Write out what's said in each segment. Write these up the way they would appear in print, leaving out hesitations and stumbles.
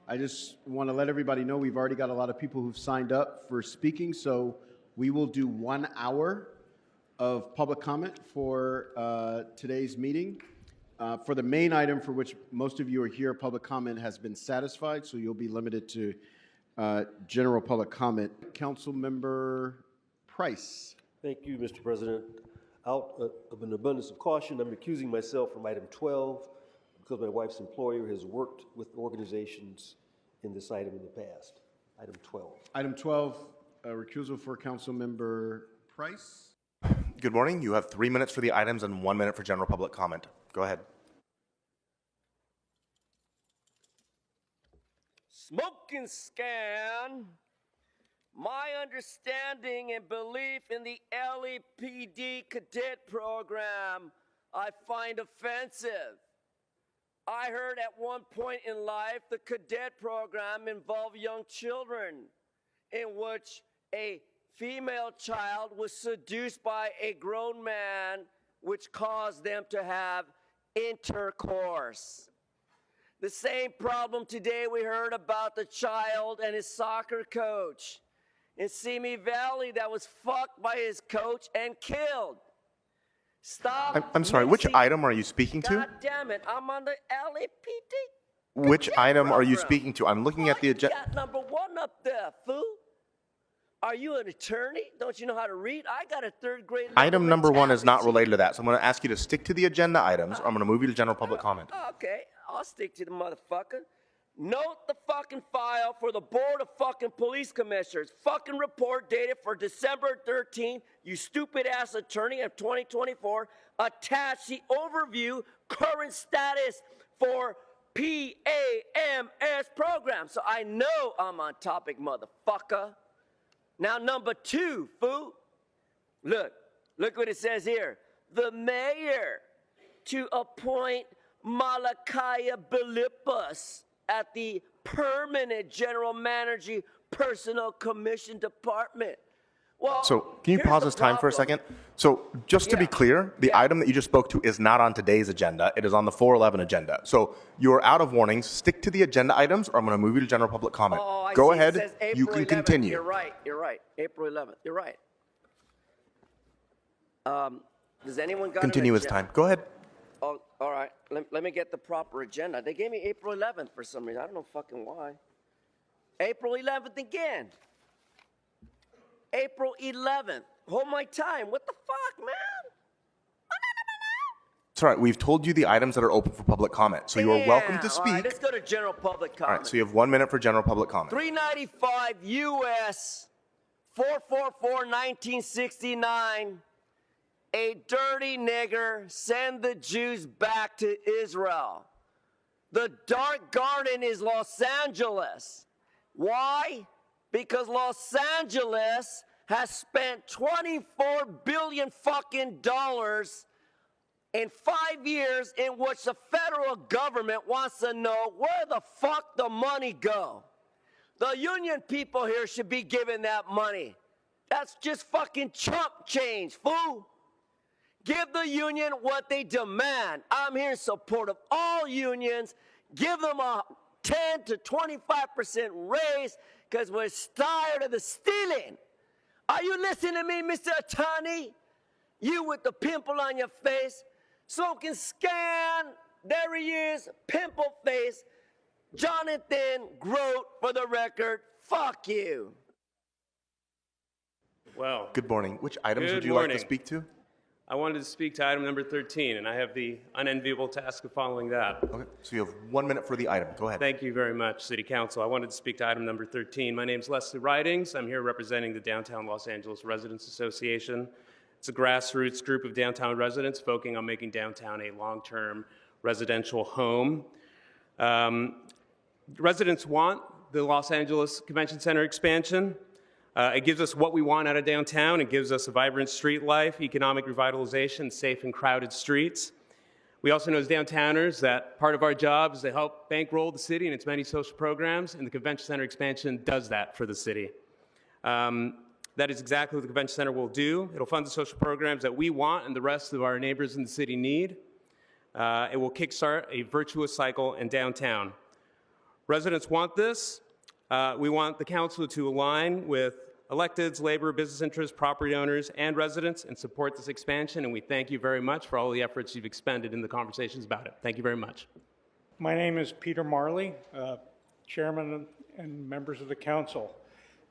I just want to let everybody know we've already got a lot of people who've signed up for speaking, so we will do 1 hour of public comment for today's meeting. For the main item for which most of you are here, public comment has been satisfied, so you'll be limited to general public comment. Council Member Price. Thank you, Mr. President. Out of an abundance of caution, I'm recusing myself from item 12 because my wife's employer has worked with organizations in this item in the past. Item 12. Item 12, recusal for Council Member Price. Good morning. You have 3 minutes for the items and 1 minute for general public comment. Go ahead. Smoking scan. My understanding and belief in the LEPD cadet program I find offensive. I heard at one point in life the cadet program involved young children in which a female child was seduced by a grown man, which caused them to have intercourse. The same problem today we heard about the child and his soccer coach in Simi Valley that was fucked by his coach and killed. Stop. I'm sorry, which item are you speaking to? God damn it, I'm on the LAPD. Which item are you speaking to? I'm looking at the agenda. Got number 1 up there, fool. Are you an attorney? Don't you know how to read? I got a 3rd grade. Item number 1 is not related to that, so I'm going to ask you to stick to the agenda items, or I'm going to move you to general public comment. Okay, I'll stick to the motherfucker. Note the fucking file for the Board of fucking Police Commissioners. Fucking report dated for December 13th, you stupid ass attorney of 2024. Attach the overview current status for PAMS program. So I know I'm on topic, motherfucker. Now, number 2, fool. Look what it says here. The mayor to appoint Malakaya Bilipas at the permanent general manager personnel commission department. Well, So can you pause this time for a second? So just to be clear, the item that you just spoke to is not on today's agenda. It is on the 411 agenda. So you're out of warnings. Stick to the agenda items, or I'm going to move you to general public comment. Oh, Go see. ahead. It says April You can 11th. continue. You're right. April 11th. You're right. Does anyone got Continue an his agenda? time. Go ahead. Oh, all right. Let me get the proper agenda. They gave me April 11th for some reason. I don't know fucking why. April 11th again. April 11th. Hold my time. What the fuck, man? It's all right. We've told you the items that are open for public comment, so you are welcome to All right, speak. let's go to general public comment. All right, so you have 1 minute for general public comment. 395 U.S. 444 1969. A dirty nigger, send the Jews back to Israel. The dark garden is Los Angeles. Why? Because Los Angeles has spent $24 billion fucking dollars in 5 years in which the federal government wants to know where the fuck the money go. The union people here should be giving that money. That's just fucking chump change, fool. Give the union what they demand. I'm here in support of all unions. Give them a 10 to 25% raise because we're tired of the stealing. Are you listening to me, Mr. Attorney? You with the pimple on your face. Smoking scan. There he is, pimple face. Jonathan Grote, for the record. Fuck you. Well, Good morning. Which items Good would you like morning. to speak to? I wanted to speak to item number 13, and I have the unenviable task of following that. Okay, so you have 1 minute for the item. Go ahead. Thank you very much, City Council. I wanted to speak to item number 13. My name is Leslie Ridings. I'm here representing the Downtown Los Angeles Residents Association. It's a grassroots group of downtown residents focusing on making downtown a long-term residential home. Residents want the Los Angeles Convention Center expansion. It gives us what we want out of downtown. It gives us a vibrant street life, economic revitalization, safe and crowded streets. We also know as downtowners that part of our job is to help bankroll the city and its many social programs, and the Convention Center expansion does that for the city. That is exactly what the Convention Center will do. It'll fund the social programs that we want and the rest of our neighbors in the city need. It will kickstart a virtuous cycle in downtown. Residents want this. We want the council to align with electeds, labor, business interests, property owners, and residents and support this expansion, and we thank you very much for all the efforts you've expended in the conversations about it. Thank you very much. My name is Peter Marley, Chairman and members of the Council.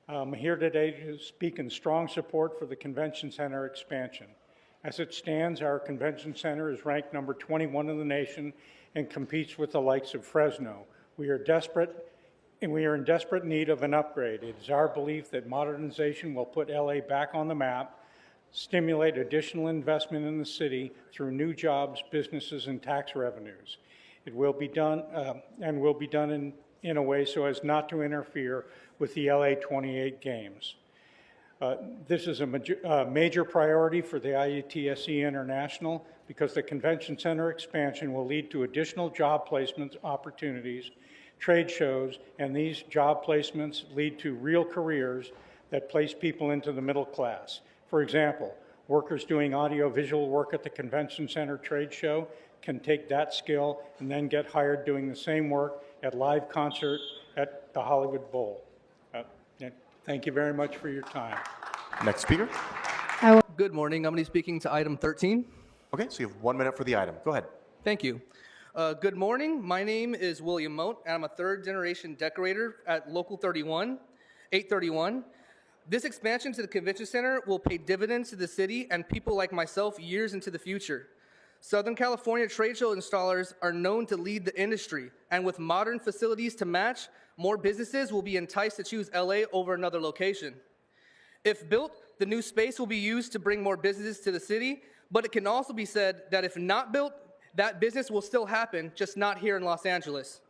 I'm here today to speak in strong support for the Convention Center expansion. As it stands, our Convention Center is ranked number 21 in the nation and competes with the likes of Fresno. We are in desperate need of an upgrade. It is our belief that modernization will put LA back on the map, stimulate additional investment in the city through new jobs, businesses, and tax revenues. It will be done and will be done in a way so as not to interfere with the LA 28 games. This is a major priority for the IUTSE International because the Convention Center expansion will lead to additional job placement opportunities, trade shows, and these job placements lead to real careers that place people into the middle class. For example, workers doing audio-visual work at the Convention Center trade show can take that skill and then get hired doing the same work at live concert at the Hollywood Bowl. Thank you very much for your time. Next speaker. Good morning. I'm going to be speaking to item 13. Okay, so you have 1 minute for the item. Go ahead. Thank you. Good morning. My name is William Moat, and I'm a third-generation decorator at Local 831. This expansion to the Convention Center will pay dividends to the city and people like myself years into the future. Southern California trade show installers are known to lead the industry, and with modern facilities to match, more businesses will be enticed to choose LA over another location. If built, the new space will be used to bring more businesses to the city, but it can also be said that if not built, that business will still happen, just not here in Los Angeles.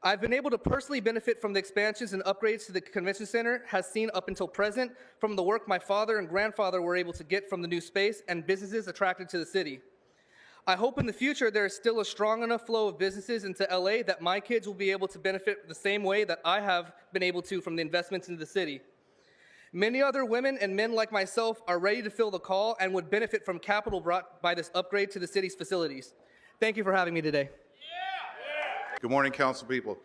I've been able to personally benefit from the expansions and upgrades to the Convention Center has seen up until present from the work my father and grandfather were able to get from the new space and businesses attracted to the city. I hope in the future there is still a strong enough flow of businesses into LA that my kids will be able to benefit the same way that I have been able to from the investments into the city. Many other women and men like myself are ready to fill the call and would benefit from capital brought by this upgrade to the city's facilities. Thank you for having me today. Good morning, council people.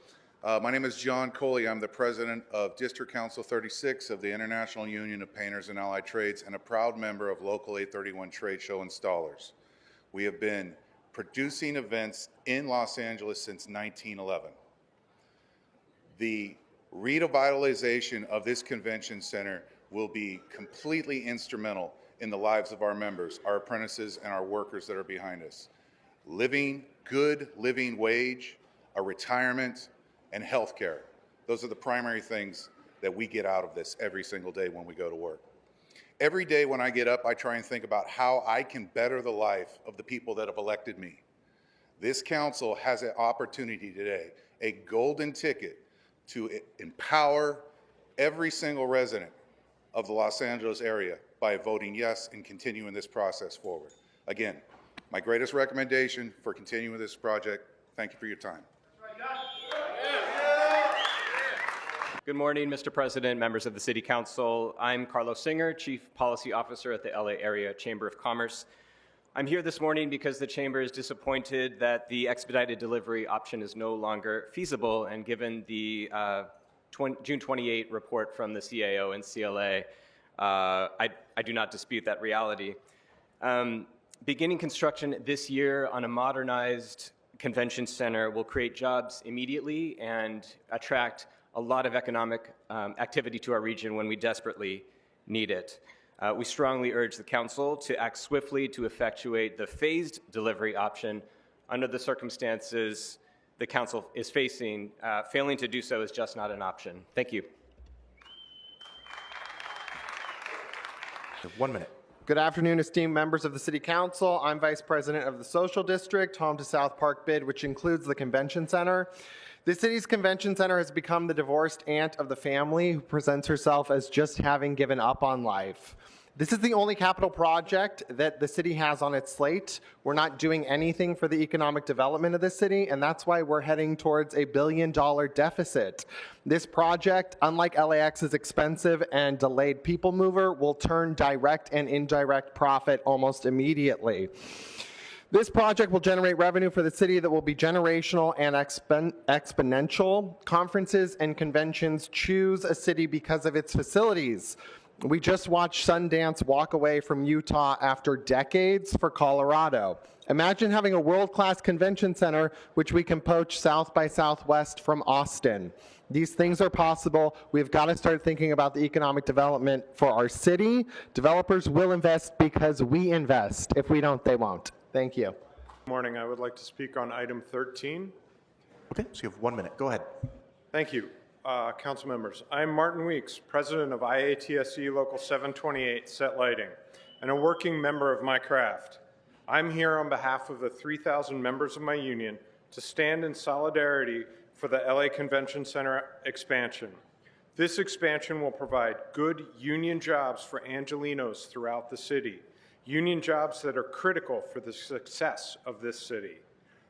My name is John Coley. I'm the president of District Council 36 of the International Union of Painters and Allied Trades and a proud member of Local 831 Trade Show Installers. We have been producing events in Los Angeles since 1911. The revitalization of this convention center will be completely instrumental in the lives of our members, our apprentices, and our workers that are behind us. Good living wage, a retirement, and health care. Those are the primary things that we get out of this every single day when we go to work. Every day when I get up, I try and think about how I can better the life of the people that have elected me. This council has an opportunity today, a golden ticket to empower every single resident of the Los Angeles area by voting yes and continuing this process forward. Again, my greatest recommendation for continuing this project, thank you for your time. Good morning, Mr. President, members of the City Council. I'm Carlos Singer, Chief Policy Officer at the LA Area Chamber of Commerce. I'm here this morning because the Chamber is disappointed that the expedited delivery option is no longer feasible, and given the June 28 report from the CAO and CLA, I do not dispute that reality. Beginning construction this year on a modernized convention center will create jobs immediately and attract a lot of economic activity to our region when we desperately need it. We strongly urge the Council to act swiftly to effectuate the phased delivery option under the circumstances the Council is facing. Failing to do so is just not an option. Thank you. 1 minute. Good afternoon, esteemed members of the City Council. I'm Vice President of the Social District, home to South Park Bid, which includes the Convention Center. The city's convention center has become the divorced aunt of the family who presents herself as just having given up on life. This is the only capital project that the city has on its slate. We're not doing anything for the economic development of the city, and that's why we're heading towards a $1 billion deficit. This project, unlike LAX's expensive and delayed people mover, will turn direct and indirect profit almost immediately. This project will generate revenue for the city that will be generational and exponential. Conferences and conventions choose a city because of its facilities. We just watched Sundance walk away from Utah after decades for Colorado. Imagine having a world-class convention center which we can poach South by Southwest from Austin. These things are possible. We've got to start thinking about the economic development for our city. Developers will invest because we invest. If we don't, they won't. Thank you. Good morning. I would like to speak on item 13. Okay, so you have 1 minute. Go ahead. Thank you. Council members, I'm Martin Weeks, president of IATSE Local 728 Set Lighting, and a working member of my craft. I'm here on behalf of the 3,000 members of my union to stand in solidarity for the LA Convention Center expansion. This expansion will provide good union jobs for Angelenos throughout the city, union jobs that are critical for the success of this city.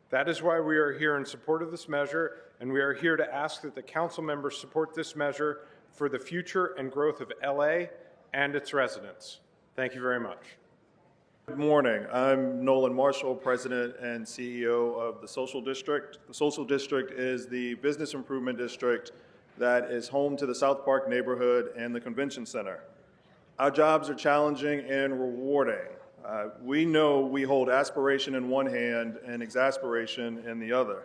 That is why we are here in support of this measure, and we are here to ask that the council members support this measure for the future and growth of LA and its residents. Thank you very much. Good morning. I'm Nolan Marshall, President and CEO of the Social District. The Social District is the business improvement district that is home to the South Park neighborhood and the convention center. Our jobs are challenging and rewarding. We know we hold aspiration in one hand and exasperation in the other.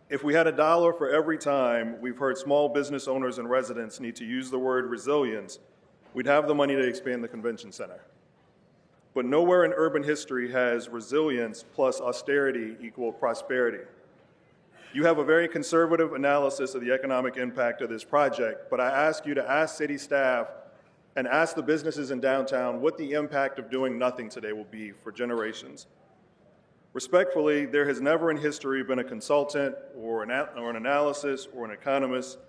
If we had $1 for every time we've heard small business owners and residents need to use the word resilience, we'd have the money to expand the convention center. But nowhere in urban history has resilience plus austerity equaled prosperity. You have a very conservative analysis of the economic impact of this project, but I ask you to ask city staff and ask the businesses in downtown what the impact of doing nothing today will be for generations. Respectfully, there has never in history been a consultant or an analysis or an economist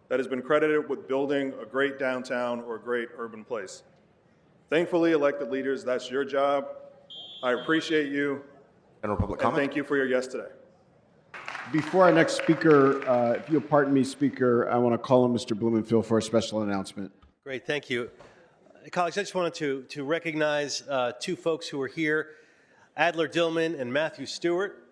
that has been credited with building a great downtown or a great urban place. Thankfully, elected leaders, that's your job. I appreciate you. General public and comment. thank you for your yes today. Before our next speaker, if you'll pardon me, Speaker, I want to call on Mr. Blumenfield for a special announcement. Great, thank you. Colleagues, I just wanted to recognize two folks who are here, Adler Dillman and Matthew Stewart.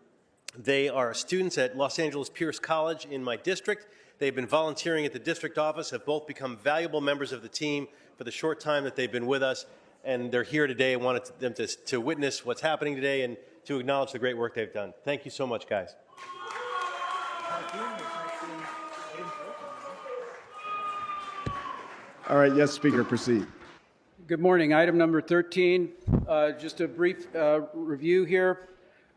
They are students at Los Angeles Pierce College in my district. They've been volunteering at the district office, have both become valuable members of the team for the short time that they've been with us, and they're here today. I wanted them to witness what's happening today and to acknowledge the great work they've done. Thank you so much, guys. All right, yes, Speaker, proceed. Good morning. Item number 13, just a brief review here.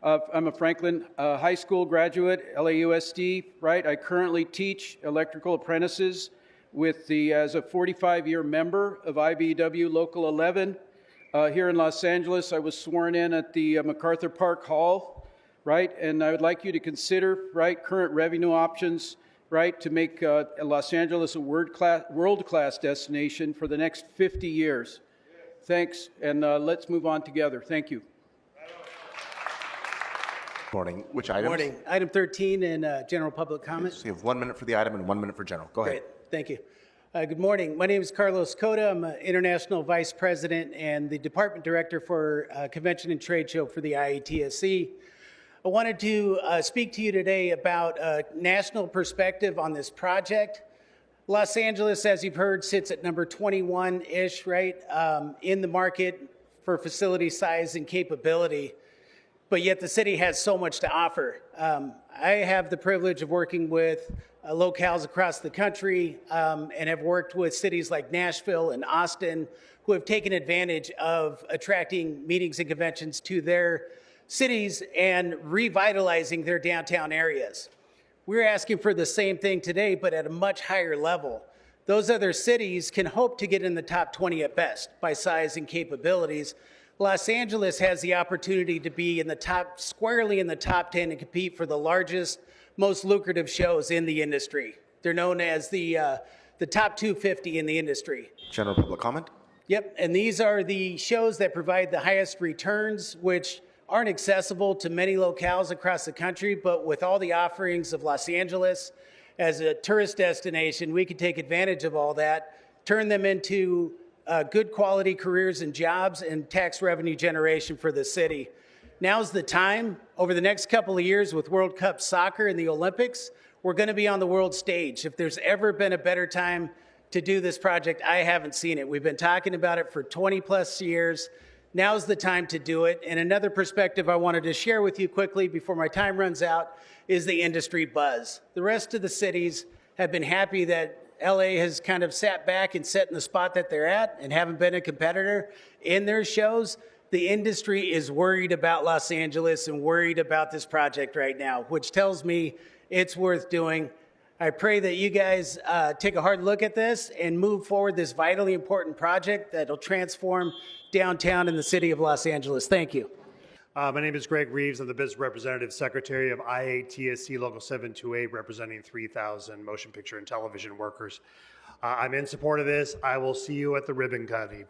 I'm a Franklin High School graduate, LAUSD, right? I currently teach electrical apprentices as a 45-year member of IBEW Local 11. Here in Los Angeles, I was sworn in at the MacArthur Park Hall, right? And I would like you to consider, right, current revenue options, right, to make Los Angeles a world-class destination for the next 50 years. Thanks, and let's move on together. Thank you. Morning. Which item? Morning. Item 13 and general public comment. So you have 1 minute for the item and 1 minute for general. Go ahead. Great. Thank you. Good morning. My name is Carlos Cota. I'm an International Vice President and the Department Director for Convention and Trade Show for the IATSE. I wanted to speak to you today about a national perspective on this project. Los Angeles, as you've heard, sits at number 21-ish, right, in the market for facility size and capability, but yet the city has so much to offer. I have the privilege of working with locales across the country and have worked with cities like Nashville and Austin who have taken advantage of attracting meetings and conventions to their cities and revitalizing their downtown areas. We're asking for the same thing today, but at a much higher level. Those other cities can hope to get in the top 20 at best by size and capabilities. Los Angeles has the opportunity to be squarely in the top 10 and compete for the largest, most lucrative shows in the industry. They're known as the top 250 in the industry. General public comment. Yep, and these are the shows that provide the highest returns, which aren't accessible to many locales across the country, but with all the offerings of Los Angeles as a tourist destination, we can take advantage of all that, turn them into good quality careers and jobs and tax revenue generation for the city. Now's the time. Over the next couple of years with World Cup soccer and the Olympics, we're going to be on the world stage. If there's ever been a better time to do this project, I haven't seen it. We've been talking about it for 20 plus years. Now's the time to do it. And another perspective I wanted to share with you quickly before my time runs out is the industry buzz. The rest of the cities have been happy that LA has kind of sat back and set in the spot that they're at and haven't been a competitor in their shows. The industry is worried about Los Angeles and worried about this project right now, which tells me it's worth doing. I pray that you guys take a hard look at this and move forward this vitally important project that will transform downtown in the city of Los Angeles. Thank you. My name is Greg Reeves. I'm the Business Representative Secretary of IATSC Local 728, representing 3,000 motion picture and television workers. I'm in support of this. I will see you at the ribbon cutting.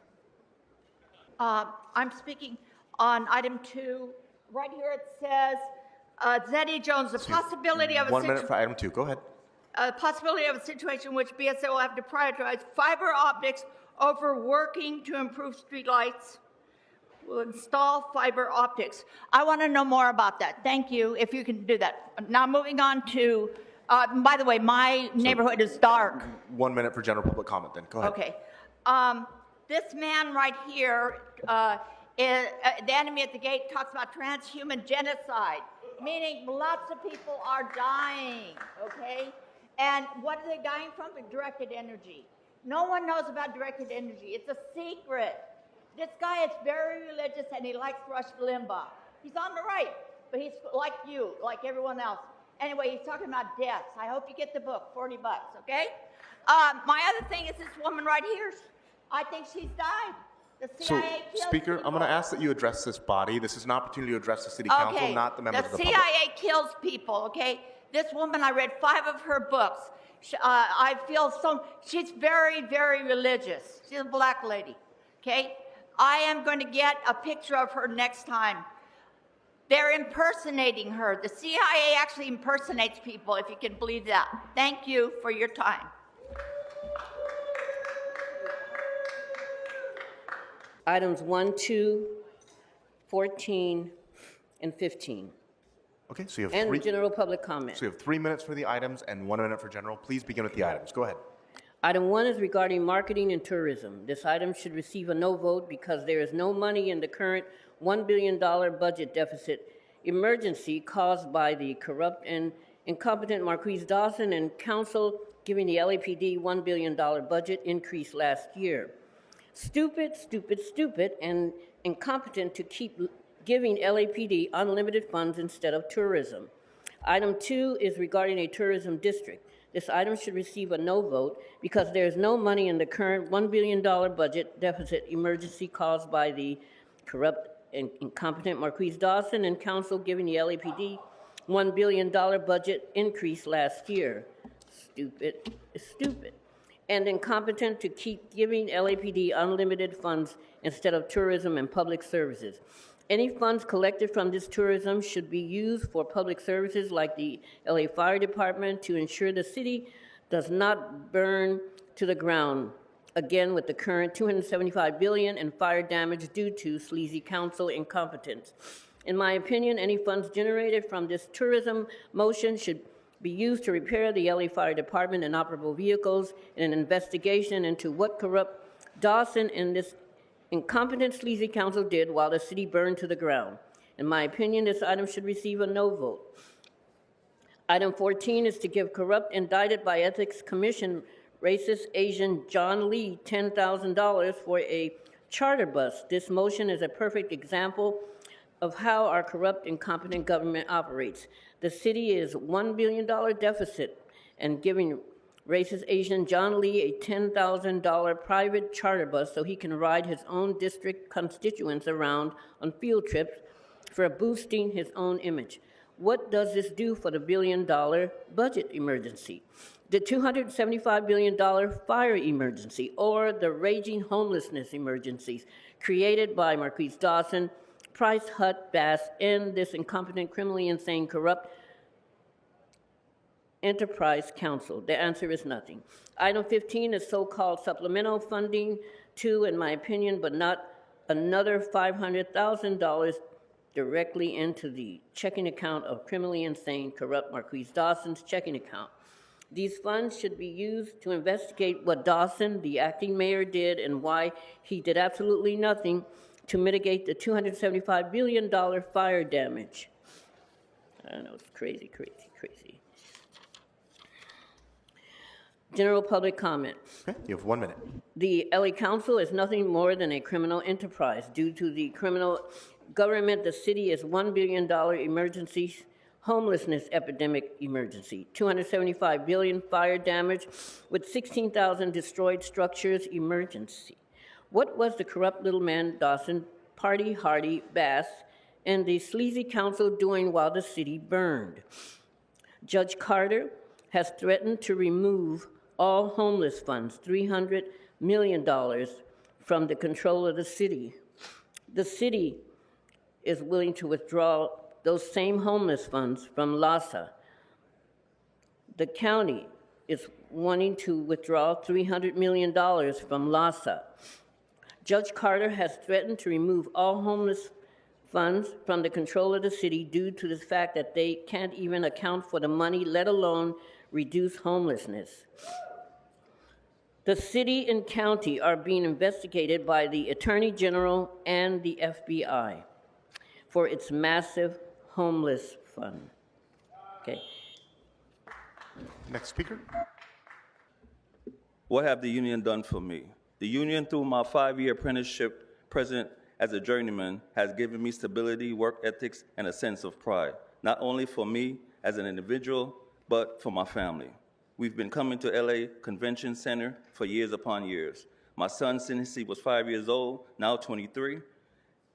I'm speaking on item 2. Right here it says, Zeddy Jones, the possibility of a 1 minute for item 2. Go ahead. possibility of a situation in which BSA will have to prioritize fiber optics over working to improve streetlights. We'll install fiber optics. I want to know more about that. Thank you, if you can do that. Now moving on to, by the way, my neighborhood is dark. 1 minute for general public comment then. Go ahead. Okay. This man right here, the enemy at the gate, talks about transhuman genocide, meaning lots of people are dying, okay? And what are they dying from? Directed energy. No one knows about directed energy. It's a secret. This guy is very religious and he likes Rush Limbaugh. He's on the right, but he's like you, like everyone else. Anyway, he's talking about deaths. I hope you get the book, $40, okay? My other thing is this woman right here. I think she's died. The CIA kills Speaker, people. I'm going to ask that you address this body. This is an opportunity to address the City Council, not the members of the public. The CIA kills people, okay? This woman, I read 5 of her books. I feel she's very, very religious. She's a black lady, okay? I am going to get a picture of her next time. They're impersonating her. The CIA actually impersonates people, if you can believe that. Thank you for your time. Items 1, 2, 14, and 15. Okay, so you have and general public comment. So you have 3 minutes for the items and 1 minute for general. Please begin with the items. Go ahead. Item 1 is regarding marketing and tourism. This item should receive a no vote because there is no money in the current $1 billion budget deficit emergency caused by the corrupt and incompetent Marquise Dawson and council giving the LAPD $1 billion budget increase last year. Stupid, stupid, stupid, and incompetent to keep giving LAPD unlimited funds instead of tourism. Item 2 is regarding a tourism district. This item should receive a no vote because there is no money in the current $1 billion budget deficit emergency caused by the corrupt and incompetent Marquise Dawson and council giving the LAPD $1 billion budget increase last year. Stupid is stupid. And incompetent to keep giving LAPD unlimited funds instead of tourism and public services. Any funds collected from this tourism should be used for public services like the LA Fire Department to ensure the city does not burn to the ground, again with the current $275 billion in fire damage due to sleazy council incompetence. In my opinion, any funds generated from this tourism motion should be used to repair the LA Fire Department and operable vehicles in an investigation into what corrupt Dawson and this incompetent sleazy council did while the city burned to the ground. In my opinion, this item should receive a no vote. Item 14 is to give corrupt indicted by Ethics Commission racist Asian John Lee $10,000 for a charter bus. This motion is a perfect example of how our corrupt, incompetent government operates. The city is $1 billion deficit, and giving racist Asian John Lee a $10,000 private charter bus so he can ride his own district constituents around on field trips for boosting his own image. What does this do for the $1 billion budget emergency? The $275 billion fire emergency, or the raging homelessness emergencies created by Marquise Dawson, Price, Hutt, Bass, and this incompetent, criminally insane, corrupt enterprise council? The answer is nothing. Item 15 is so-called supplemental funding to, in my opinion, but not another $500,000 directly into the checking account of criminally insane, corrupt Marquise Dawson's checking account. These funds should be used to investigate what Dawson, the acting mayor, did and why he did absolutely nothing to mitigate the $275 billion fire damage. I know, it's crazy, crazy, crazy. General public comment. Okay, you have 1 minute. The LA Council is nothing more than a criminal enterprise. Due to the criminal government, the city is $1 billion emergency homelessness epidemic emergency, $275 billion fire damage with 16,000 destroyed structures emergency. What was the corrupt little man Dawson, Party Hardy, Bass, and the sleazy council doing while the city burned? Judge Carter has threatened to remove all homeless funds, $300 million, from the control of the city. The city is willing to withdraw those same homeless funds from LAHSA. The county is wanting to withdraw $300 million from LAHSA. Judge Carter has threatened to remove all homeless funds from the control of the city due to the fact that they can't even account for the money, let alone reduce homelessness. The city and county are being investigated by the Attorney General and the FBI for its massive homeless fund. Okay. Next speaker. What have the union done for me? The union, through my 5-year apprenticeship present as a journeyman, has given me stability, work ethics, and a sense of pride, not only for me as an individual, but for my family. We've been coming to LA Convention Center for years upon years. My son, since he was 5 years old, now 23,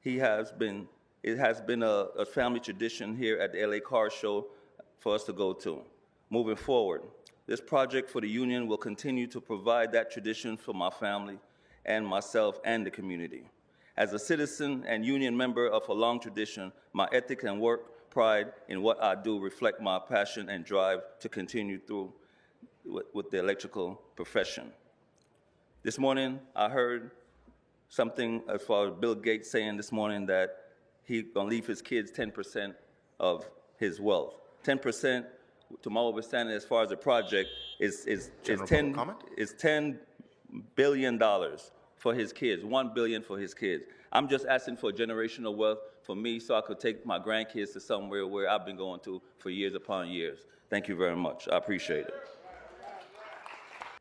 it has been a family tradition here at the LA Car Show for us to go to. Moving forward, this project for the union will continue to provide that tradition for my family and myself and the community. As a citizen and union member of a long tradition, my ethic and work pride in what I do reflect my passion and drive to continue through with the electrical profession. This morning, I heard something as far as Bill Gates saying this morning that he's gonna leave his kids 10% of his wealth. 10%, to my understanding, as far as the project, is $10 billion for his kids, $1 billion for his kids. I'm just asking for generational wealth for me so I could take my grandkids to somewhere where I've been going to for years upon years. Thank you very much. I appreciate it.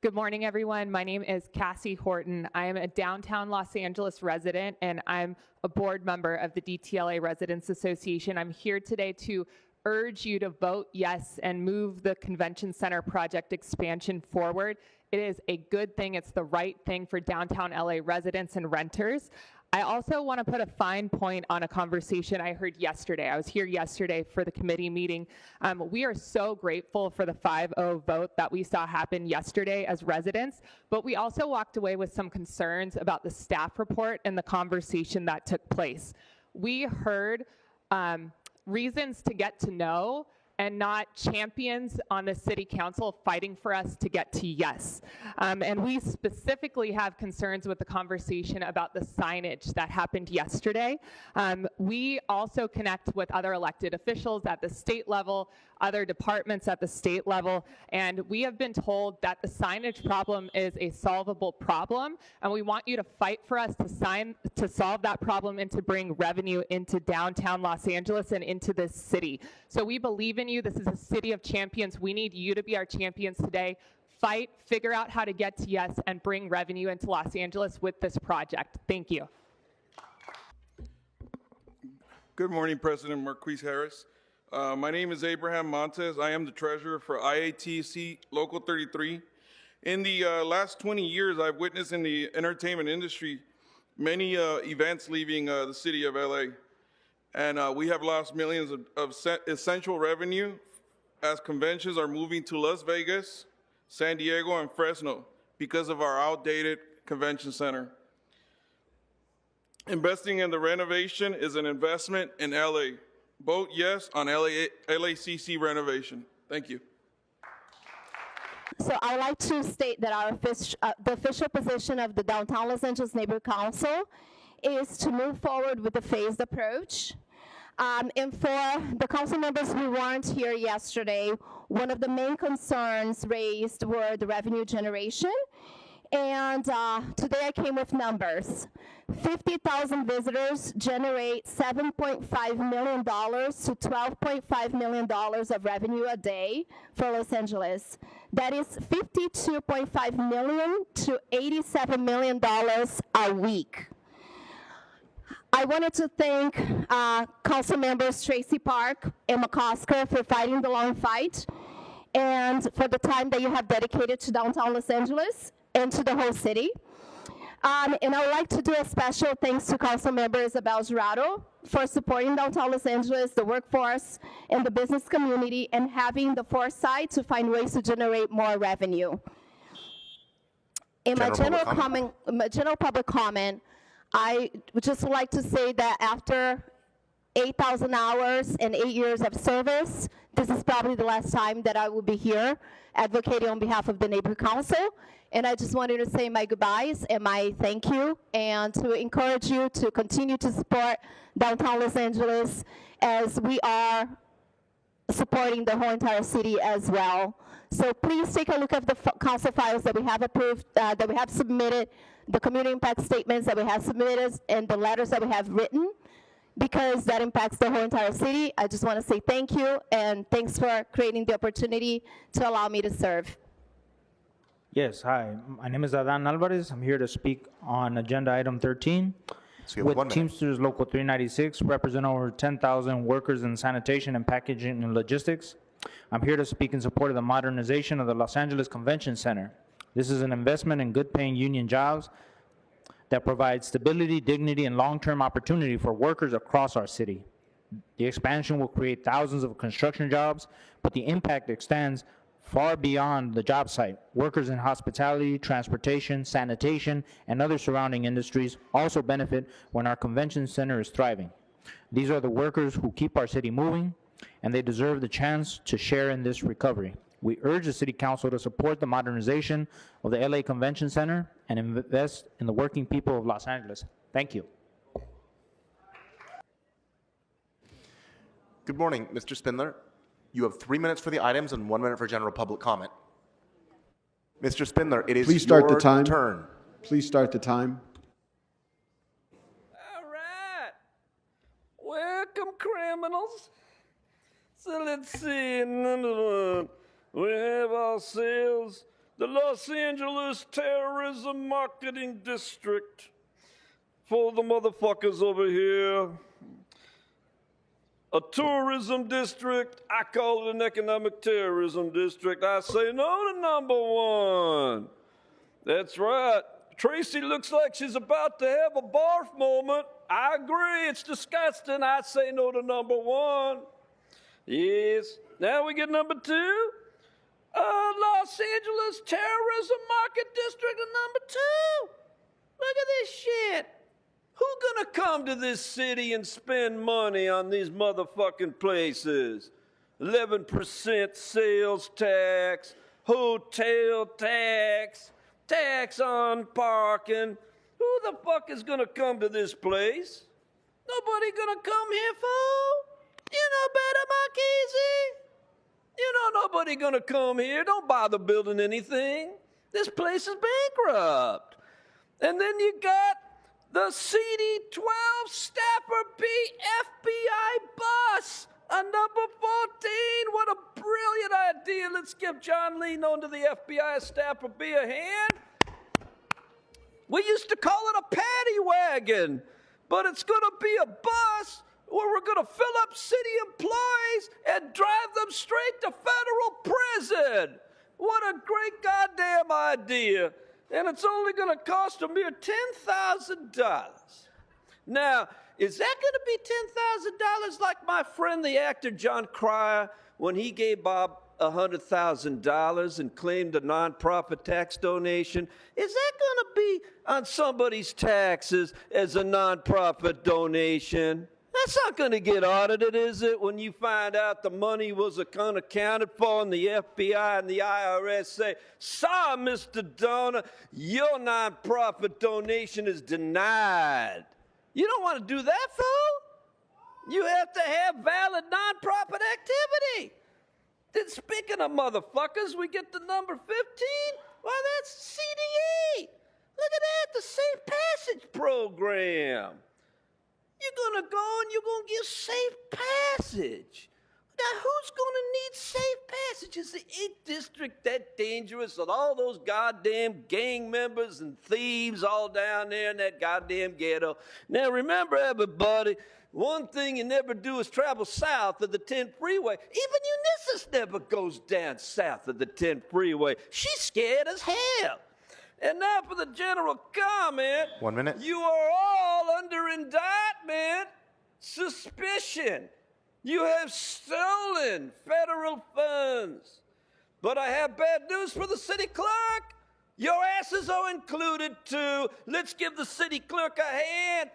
Good morning, everyone. My name is Cassie Horton. I am a downtown Los Angeles resident, and I'm a board member of the DTLA Residents Association. I'm here today to urge you to vote yes and move the convention center project expansion forward. It is a good thing. It's the right thing for downtown LA residents and renters. I also want to put a fine point on a conversation I heard yesterday. I was here yesterday for the committee meeting. We are so grateful for the 5-0 vote that we saw happen yesterday as residents, but we also walked away with some concerns about the staff report and the conversation that took place. We heard reasons to get to know and not champions on the city council fighting for us to get to yes. And we specifically have concerns with the conversation about the signage that happened yesterday. We also connect with other elected officials at the state level, other departments at the state level, and we have been told that the signage problem is a solvable problem, and we want you to fight for us to solve that problem and to bring revenue into downtown Los Angeles and into this city. So we believe in you. This is a city of champions. We need you to be our champions today. Fight, figure out how to get to yes, and bring revenue into Los Angeles with this project. Thank you. Good morning, President Marquise Harris. My name is Abraham Montes. I am the treasurer for IATSE Local 33. In the last 20 years, I've witnessed in the entertainment industry many events leaving the city of LA. And we have lost millions of essential revenue as conventions are moving to Las Vegas, San Diego, and Fresno because of our outdated convention center. Investing in the renovation is an investment in LA. Vote yes on LACC renovation. Thank you. So I'd like to state that the official position of the Downtown Los Angeles Neighborhood Council is to move forward with the phased approach. And for the council members who weren't here yesterday, one of the main concerns raised were the revenue generation. And today I came with numbers. 50,000 visitors generate $7.5 million to $12.5 million of revenue a day for Los Angeles. That is $52.5 million to $87 million a week. I wanted to thank council members Tracy Park and McCosker for fighting the long fight and for the time that you have dedicated to downtown Los Angeles and to the whole city. And I would like to do a special thanks to council member Isabel Jurado for supporting downtown Los Angeles, the workforce, and the business community, and having the foresight to find ways to generate more revenue. In my general public comment, I would just like to say that after 8,000 hours and 8 years of service, this is probably the last time that I will be here advocating on behalf of the neighborhood council. And I just wanted to say my goodbyes and my thank you, and to encourage you to continue to support downtown Los Angeles as we are supporting the whole entire city as well. So please take a look at the council files that we have approved, that we have submitted, the community impact statements that we have submitted, and the letters that we have written, because that impacts the whole entire city. I just want to say thank you, and thanks for creating the opportunity to allow me to serve. Yes, hi. My name is Adan Alvarez. I'm here to speak on agenda item 13. With Teamsters Local 396, represent over 10,000 workers in sanitation and packaging and logistics. I'm here to speak in support of the modernization of the Los Angeles Convention Center. This is an investment in good-paying union jobs that provide stability, dignity, and long-term opportunity for workers across our city. The expansion will create thousands of construction jobs, but the impact extends far beyond the job site. Workers in hospitality, transportation, sanitation, and other surrounding industries also benefit when our convention center is thriving. These are the workers who keep our city moving, and they deserve the chance to share in this recovery. We urge the City Council to support the modernization of the LA Convention Center and invest in the working people of Los Angeles. Thank you. Good morning, Mr. Spindler. You have 3 minutes for the items and 1 minute for general public comment. Mr. Spindler, it is Please start the your time. turn. Please start the time. Welcome, criminals. So let's see. We have ourselves the Los Angeles Terrorism Marketing District. For the motherfuckers over here. A tourism district. I call it an economic terrorism district. I say no to number one. That's right. Tracy looks like she's about to have a barf moment. I agree, it's disgusting. I say no to number one. Yes. Now we get number two. Los Angeles Terrorism Market District number two. Look at this shit. Who gonna come to this city and spend money on these motherfucking places? 11% sales tax, hotel tax, tax on parking. Who the fuck is gonna come to this place? Nobody gonna come here, fool? You know better, Marquise. You know nobody gonna come here. Don't bother building anything. This place is bankrupt. And then you got the CD-12 Staffer B FBI bus, a number 14. What a brilliant idea. Let's give John Lee, known to the FBI Staffer B, a hand. We used to call it a paddy wagon, but it's going to be a bus where we're going to fill up city employees and drive them straight to federal prison. What a great goddamn idea. And it's only going to cost a mere $10,000. Now, is that going to be $10,000 like my friend, the actor John Cryer, when he gave Bob $100,000 and claimed a nonprofit tax donation? Is that going to be on somebody's taxes as a nonprofit donation? That's not going to get audited, is it, when you find out the money was unaccounted for and the FBI and the IRS say, sorry, Mr. Donor, your nonprofit donation is denied. You don't want to do that, fool? You have to have valid nonprofit activity. Then speaking of motherfuckers, we get to number 15. Well, that's CDE. Look at that, the Safe Passage Program. You're gonna go and you're gonna give safe passage. Now, who's gonna need safe passage? Is the 8th district that dangerous with all those goddamn gang members and thieves all down there in that goddamn ghetto? Now, remember, everybody, one thing you never do is travel south of the 10 freeway. Even Ulysses never goes down south of the 10 freeway. She's scared as hell. And now for the general comment. 1 minute. You are all under indictment, suspicion. You have stolen federal funds. But I have bad news for the city clerk. Your asses are included too. Let's give the city clerk a hand.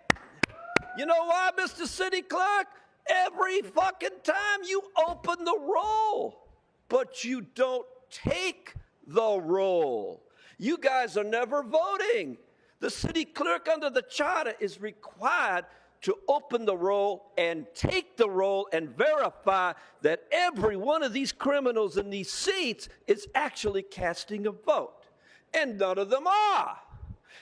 You know why, Mr. City Clerk? Every fucking time you open the roll, but you don't take the roll. You guys are never voting. The city clerk under the charter is required to open the roll and take the roll and verify that every one of these criminals in these seats is actually casting a vote. And none of them are.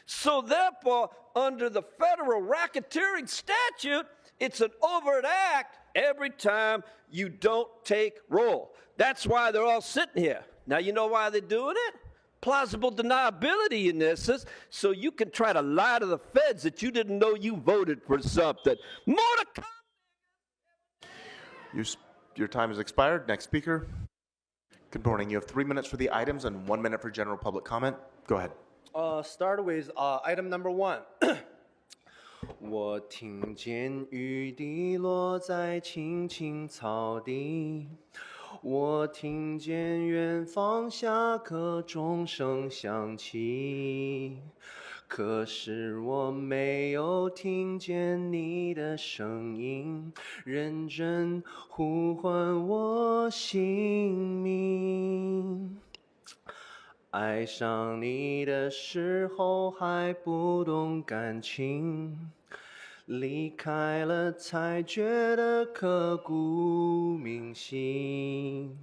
So therefore, under the federal racketeering statute, it's an overt act every time you don't take roll. That's why they're all sitting here. Now, you know why they're doing it? Plausible deniability in this is so you can try to lie to the feds that you didn't know you voted for something. More to come. Your time has expired. Next speaker. Good morning. You have 3 minutes for the items and 1 minute for general public comment. Go ahead. Start with item number 1. 我听见雨滴落在青青草地，我听见远方下课钟声响起，可是我没有听见你的声音，认真呼唤我姓名。爱上你的时候还不懂感情，离开了才觉得刻骨铭心。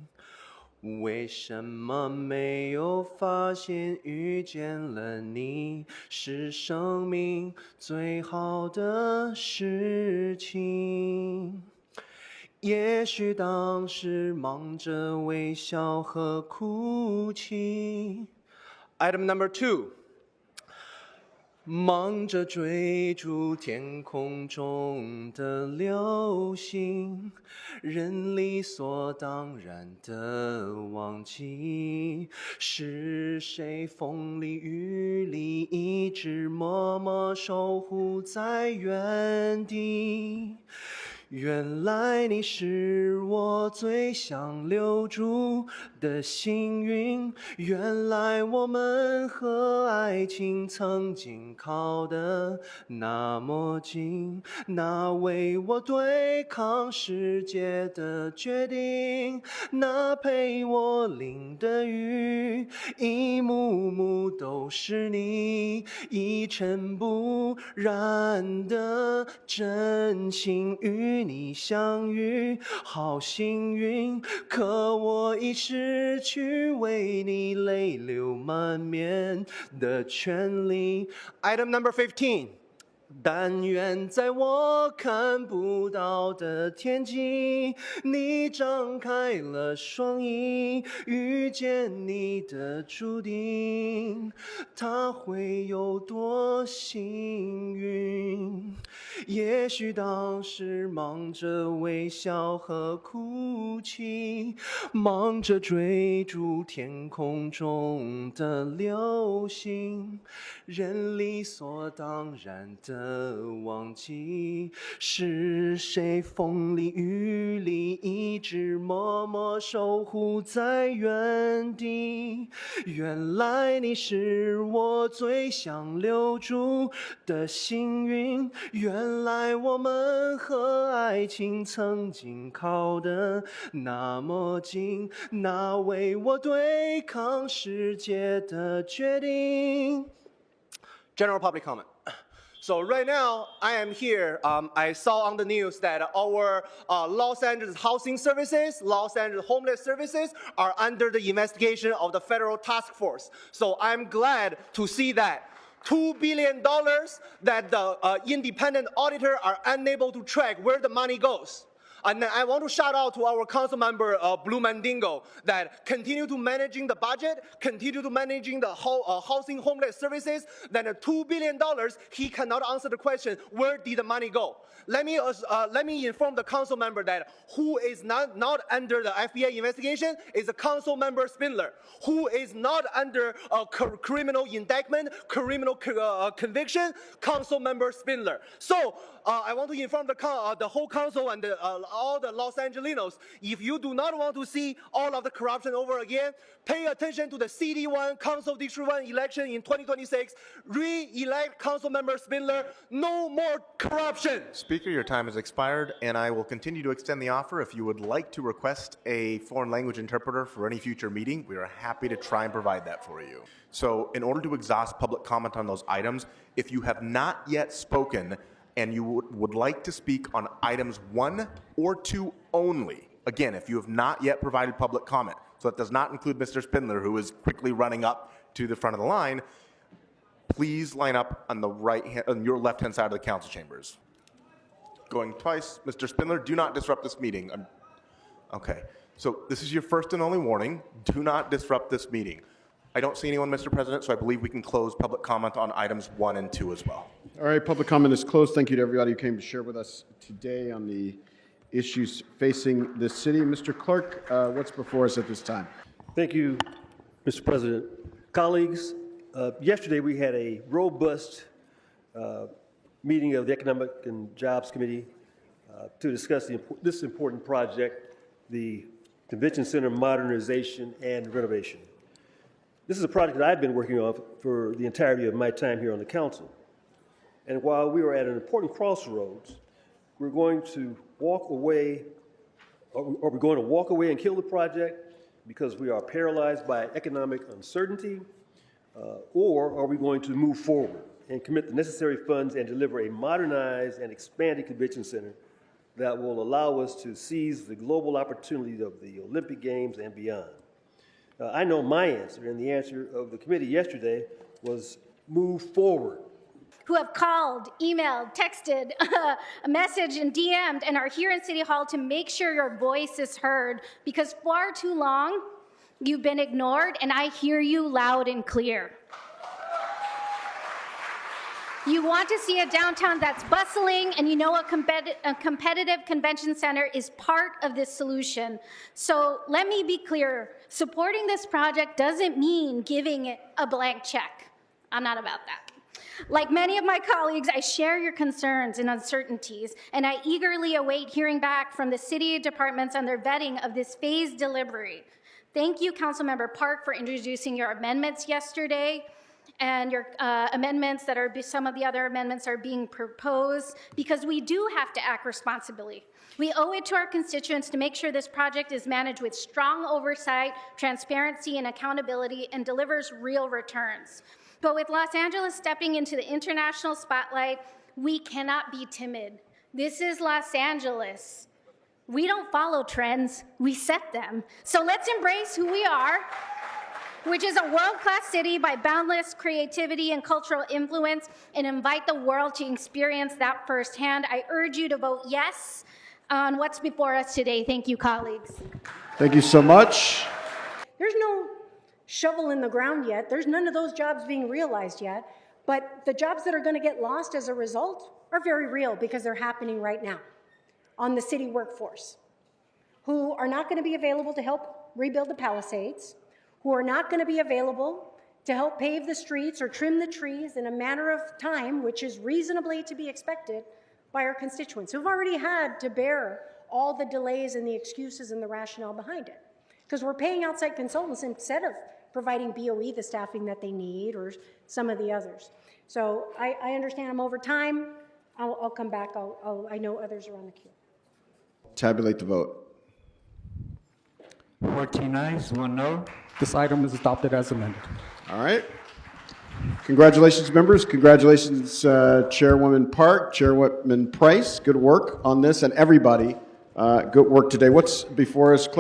为什么没有发现遇见了你是生命最好的事情？也许当时忙着微笑和哭泣。Item number 2， 忙着追逐天空中的流星，人理所当然的忘记，是谁风里雨里一直默默守护在原地。原来你是我最想留住的幸运，原来我们和爱情曾经靠得那么近，那为我对抗世界的决定，那陪我淋的雨，一幕幕都是你，一尘不染的真情与你相遇，好幸运，可我已失去为你泪流满面的权利。Item number 15。但愿在我看不到的天际，你张开了双翼，遇见你的注定，它会有多幸运？也许当时忙着微笑和哭泣，忙着追逐天空中的流星，人理所当然的忘记，是谁风里雨里一直默默守护在原地。原来你是我最想留住的幸运，原来我们和爱情曾经靠得那么近，那为我对抗世界的决定。General public comment. So right now, I am here. I saw on the news that our Los Angeles Housing Services, Los Angeles Homeless Services are under the investigation of the federal task force. So I'm glad to see that. $2 billion that the independent auditor are unable to track where the money goes. And I want to shout out to our council member, Blue Mandingo, that continue to managing the budget, continue to managing the housing homeless services, then $2 billion, he cannot answer the question, where did the money go? Let me inform the council member that who is not under the FBI investigation is the council member Spindler, who is not under a criminal indictment, criminal conviction, council member Spindler. So I want to inform the whole council and all the Los Angelinos, if you do not want to see all of the corruption over again, pay attention to the CD1 Council District 1 election in 2026, re-elect council member Spindler, no more corruption. Speaker, your time has expired, and I will continue to extend the offer. If you would like to request a foreign language interpreter for any future meeting, we are happy to try and provide that for you. So in order to exhaust public comment on those items, if you have not yet spoken and you would like to speak on items 1 or 2 only, again, if you have not yet provided public comment, so that does not include Mr. Spindler, who is quickly running up to the front of the line, please line up on the on your left-hand side of the council chambers. Going twice, Mr. Spindler, do not disrupt this meeting. Okay, so this is your first and only warning. Do not disrupt this meeting. I don't see anyone, Mr. President, so I believe we can close public comment on items 1 and 2 as well. All right, public comment is closed. Thank you to everybody who came to share with us today on the issues facing the city. Mr. Clerk, what's before us at this time? Thank you, Mr. President. Colleagues, yesterday we had a robust meeting of the Economic and Jobs Committee to discuss this important project, the Convention Center modernization and renovation. This is a project that I've been working on for the entirety of my time here on the council. And while we are at an important crossroads, we're going to walk away, are we going to walk away and kill the project because we are paralyzed by economic uncertainty, or are we going to move forward and commit the necessary funds and deliver a modernized and expanded convention center that will allow us to seize the global opportunity of the Olympic Games and beyond? I know my answer, and the answer of the committee yesterday was move forward. Who have called, emailed, texted, a message and DM'd and are here in City Hall to make sure your voice is heard, because far too long you've been ignored, and I hear you loud and clear. You want to see a downtown that's bustling, and you know a competitive convention center is part of this solution. So let me be clear, supporting this project doesn't mean giving it a blank check. I'm not about that. Like many of my colleagues, I share your concerns and uncertainties, and I eagerly await hearing back from the city departments on their vetting of this phased delivery. Thank you, Councilmember Park, for introducing your amendments yesterday, and your amendments that are, some of the other amendments are being proposed, because we do have to act responsibly. We owe it to our constituents to make sure this project is managed with strong oversight, transparency, and accountability, and delivers real returns. But with Los Angeles stepping into the international spotlight, we cannot be timid. This is Los Angeles. We don't follow trends, we set them. So let's embrace who we are, which is a world-class city by boundless creativity and cultural influence, and invite the world to experience that firsthand. I urge you to vote yes on what's before us today. Thank you, colleagues. Thank you so much. There's no shovel in the ground yet. There's none of those jobs being realized yet. But the jobs that are going to get lost as a result are very real, because they're happening right now on the city workforce, who are not going to be available to help rebuild the Palisades, who are not going to be available to help pave the streets or trim the trees in a manner of time which is reasonably to be expected by our constituents, who've already had to bear all the delays and the excuses and the rationale behind it. Because we're paying outside consultants instead of providing BOE the staffing that they need, or some of the others. So I understand I'm over time. I'll come back. I know others are on the queue. Tabulate the vote. 14 ayes, 1 no. This item is adopted as amended. All right. Congratulations, members. Congratulations, Chairwoman Park, Chairwoman Price. Good work on this, and everybody, good work today. What's before us, Clerk?